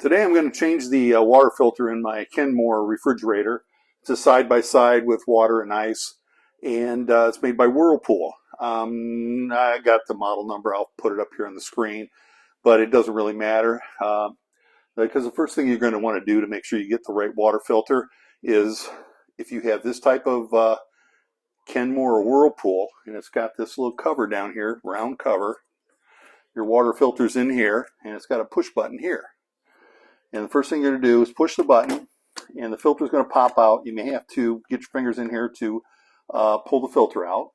Today I'm going to change the water filter in my Kenmore refrigerator. It's a side-by-side with water and ice, and it's made by Whirlpool. I got the model number. I'll put it up here on the screen, but it doesn't really matter because the first thing you're going to want to do to make sure you get the right water filter is if you have this type of Kenmore or Whirlpool, and it's got this little cover down here, round cover. Your water filter's in here, and it's got a push button here. And the first thing you're going to do is push the button, and the filter is going to pop out. You may have to get your fingers in here to pull the filter out.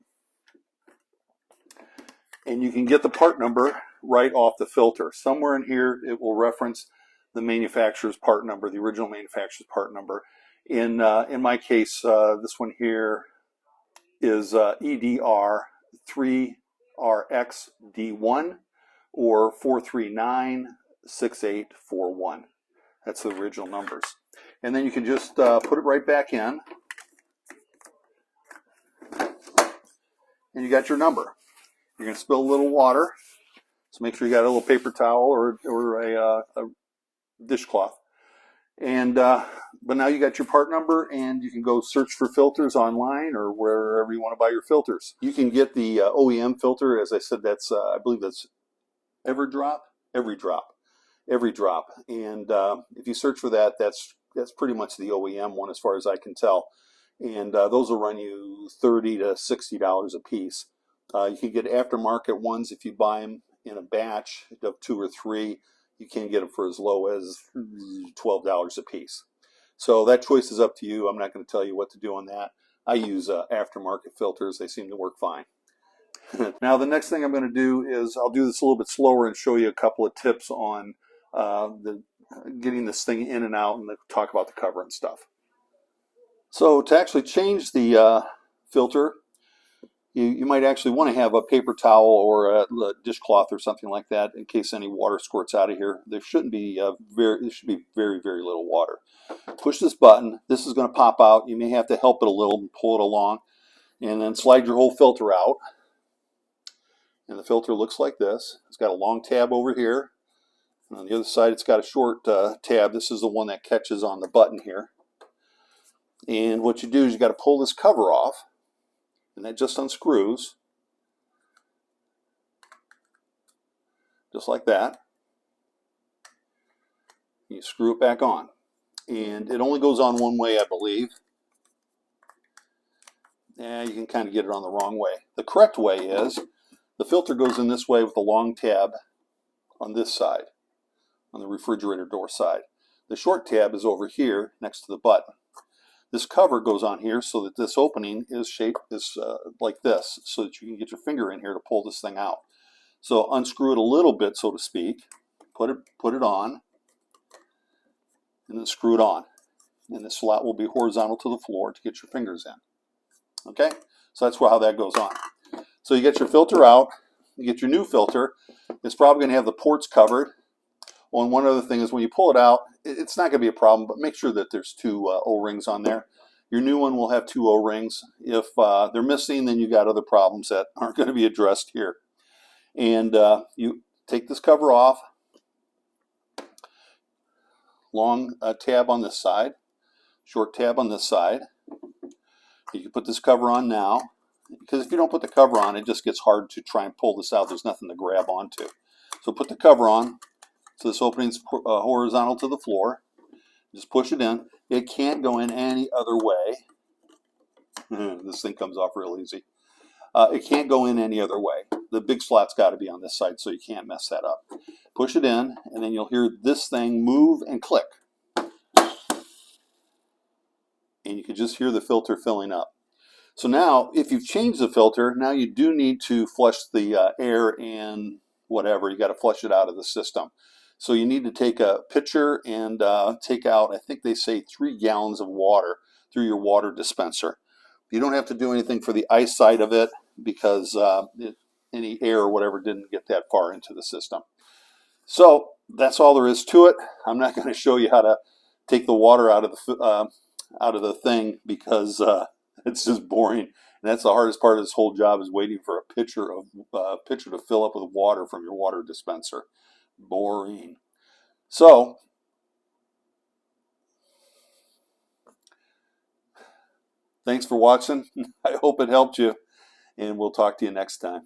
And you can get the part number right off the filter. Somewhere in here it will reference the manufacturer's part number, the original manufacturer's part number. In my case, this one here is EDR3RXD1 or 4396841. That's the original numbers. And then you can just put it right back in. And you got your number. You're going to spill a little water. So make sure you got a little paper towel or a dishcloth. And but now you got your part number, and you can go search for filters online or wherever you want to buy your filters. You can get the OEM filter. As I said, that's I believe that's Everydrop. And if you search for that, that's pretty much the OEM one as far as I can tell. And those will run you $30 to $60 a piece. You can get aftermarket ones if you buy them in a batch of 2 or 3. You can get them for as low as $12 a piece. So that choice is up to you. I'm not going to tell you what to do on that. I use aftermarket filters. They seem to work fine. Now the next thing I'm going to do is I'll do this a little bit slower and show you a couple of tips on getting this thing in and out, and talk about the cover and stuff. So to actually change the filter, you might actually want to have a paper towel or a dishcloth or something like that in case any water squirts out of here. There shouldn't be there should be very little water. Push this button. This is going to pop out. You may have to help it a little and pull it along, and then slide your whole filter out. And the filter looks like this. It's got a long tab over here. And on the other side, it's got a short tab. This is the one that catches on the button here. And what you do is you got to pull this cover off, and that just unscrews, just like that. You screw it back on, and it only goes on one way, I believe. You can kind of get it on the wrong way. The correct way is the filter goes in this way with the long tab on this side, on the refrigerator door side. The short tab is over here next to the button. This cover goes on here so that this opening is shaped like this, so that you can get your finger in here to pull this thing out. So unscrew it a little bit, so to speak, put it on, and then screw it on. And the slot will be horizontal to the floor to get your fingers in. Okay, so that's how that goes on. So you get your filter out, you get your new filter. It's probably going to have the ports covered. And one other thing is when you pull it out, it's not going to be a problem, but make sure that there's 2 O-rings on there. Your new one will have 2 O-rings. If they're missing, then you got other problems that aren't going to be addressed here. And you take this cover off. Long tab on this side, short tab on this side. You can put this cover on now, because if you don't put the cover on, it just gets hard to try and pull this out. There's nothing to grab onto. So put the cover on. So this opening's horizontal to the floor. Just push it in. It can't go in any other way. This thing comes off real easy. It can't go in any other way. The big slot's got to be on this side, so you can't mess that up. Push it in, and then you'll hear this thing move and click. And you can just hear the filter filling up. So now, if you've changed the filter, now you do need to flush the air and whatever. You got to flush it out of the system. So you need to take a pitcher and take out, I think they say 3 gallons of water through your water dispenser. You don't have to do anything for the ice side of it because any air or whatever didn't get that far into the system. So that's all there is to it. I'm not going to show you how to take the water out of the thing because it's just boring. And that's the hardest part of this whole job, is waiting for a pitcher to fill up with water from your water dispenser. Boring. So Thanks for watching. I hope it helped you, and we'll talk to you next time.